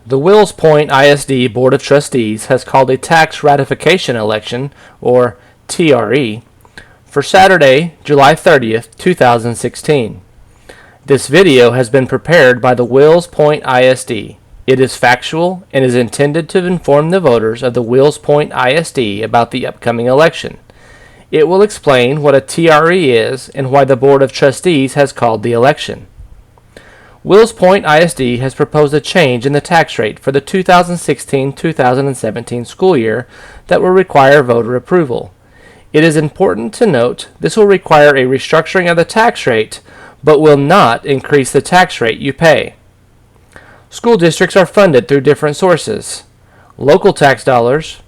The Wills Point ISD Board of Trustees has called a Tax Ratification Election, or TRE, for Saturday, July 30th, 2016. This video has been prepared by the Wills Point ISD. It is factual and is intended to inform the voters of the Wills Point ISD about the upcoming election. It will explain what a TRE is and why the Board of Trustees has called the election. Wills Point ISD has proposed a change in the tax rate for the 2016-2017 school year that will require voter approval. It is important to note this will require a restructuring of the tax rate, but will not increase the tax rate you pay. School districts are funded through different sources: local tax dollars,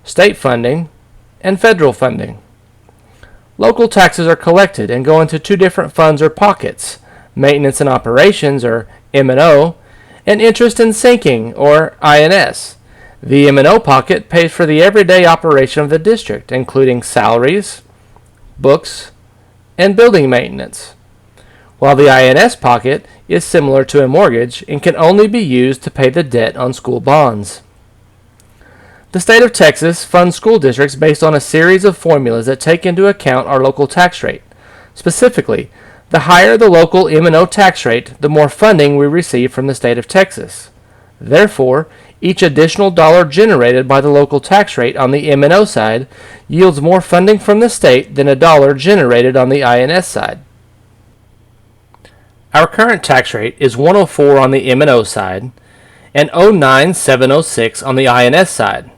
state funding, and federal funding. Local taxes are collected and go into two different funds or pockets: Maintenance and Operations, or M&O, and Interest and Sinking, or INS. The M&O pocket pays for the everyday operation of the district, including salaries, books, and building maintenance, while the INS pocket is similar to a mortgage and can only be used to pay the debt on school bonds. The state of Texas funds school districts based on a series of formulas that take into account our local tax rate. Specifically, the higher the local M&O tax rate, the more funding we receive from the state of Texas. Therefore, each additional dollar generated by the local tax rate on the M&O side yields more funding from the state than a dollar generated on the INS side. Our current tax rate is 104 on the M&O side and 09706 on the INS side,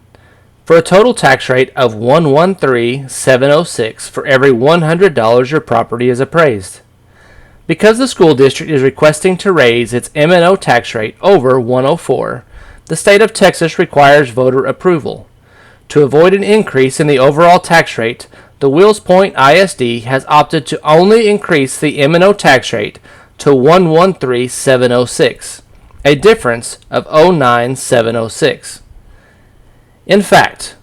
for a total tax rate of 113,706 for every $100 your property is appraised. Because the school district is requesting to raise its M&O tax rate over 104, the state of Texas requires voter approval. To avoid an increase in the overall tax rate, the Wills Point ISD has opted to only increase the M&O tax rate to 113,706, a difference of 09706. In fact,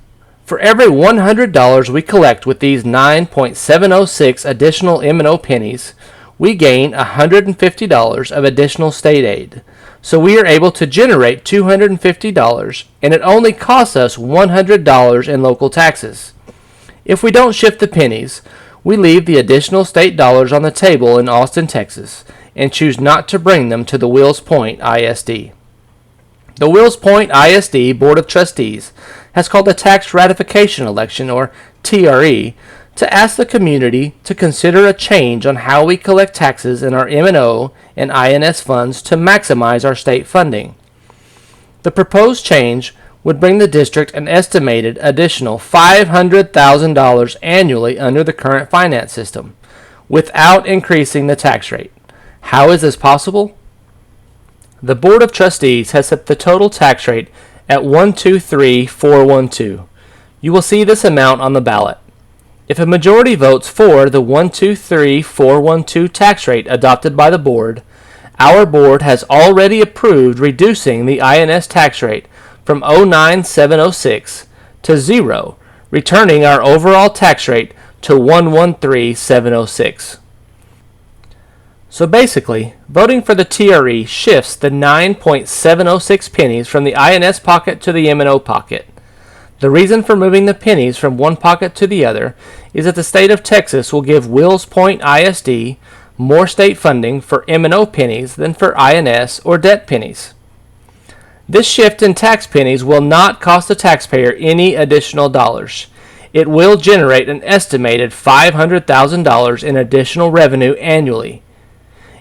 for every $100 we collect with these 9.706 additional M&O pennies, we gain $150 of additional state aid. So we are able to generate $250, and it only costs us $100 in local taxes. If we don't shift the pennies, we leave the additional state dollars on the table in Austin, Texas, and choose not to bring them to the Wills Point ISD. The Wills Point ISD Board of Trustees has called a Tax Ratification Election, or TRE, to ask the community to consider a change on how we collect taxes in our M&O and INS funds to maximize our state funding. The proposed change would bring the district an estimated additional $500,000 annually under the current finance system, without increasing the tax rate. How is this possible? The Board of Trustees has set the total tax rate at $123,412. You will see this amount on the ballot. If a majority votes for the $123,412 tax rate adopted by the board, our board has already approved reducing the INS tax rate from 09706 to 0, returning our overall tax rate to 113,706. So basically, voting for the TRE shifts the 9.706 pennies from the INS pocket to the M&O pocket. The reason for moving the pennies from one pocket to the other is that the state of Texas will give Wills Point ISD more state funding for M&O pennies than for INS or debt pennies. This shift in tax pennies will not cost the taxpayer any additional dollars. It will generate an estimated $500,000 in additional revenue annually.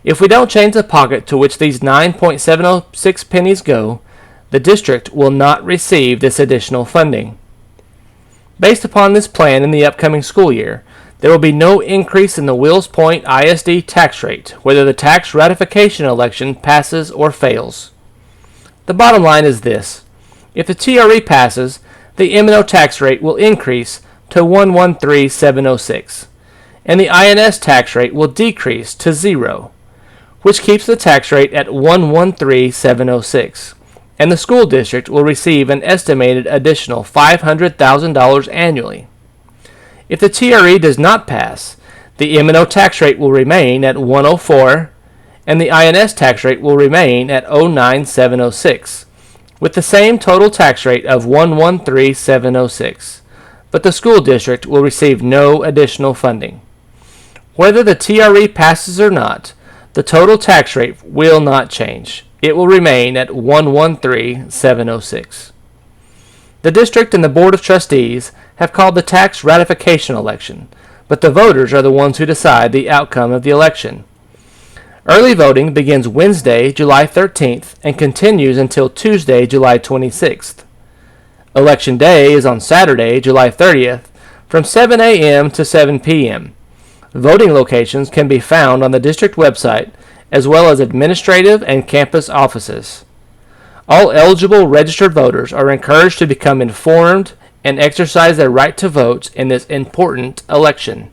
If we don't change the pocket to which these 9.706 pennies go, the district will not receive this additional funding. Based upon this plan in the upcoming school year, there will be no increase in the Wills Point ISD tax rate, whether the tax ratification election passes or fails. The bottom line is this: if the TRE passes, the M&O tax rate will increase to 113,706, and the INS tax rate will decrease to 0, which keeps the tax rate at 113,706. And the school district will receive an estimated additional $500,000 annually. If the TRE does not pass, the M&O tax rate will remain at 104, and the INS tax rate will remain at 09706, with the same total tax rate of $113,706, but the school district will receive no additional funding. Whether the TRE passes or not, the total tax rate will not change. It will remain at $113,706. The district and the Board of Trustees have called the Tax Ratification Election, but the voters are the ones who decide the outcome of the election. Early voting begins Wednesday, July 13th, and continues until Tuesday, July 26th. Election Day is on Saturday, July 30th, from 7 a.m. to 7 p.m. Voting locations can be found on the district website, as well as administrative and campus offices. All eligible registered voters are encouraged to become informed and exercise their right to vote in this important election.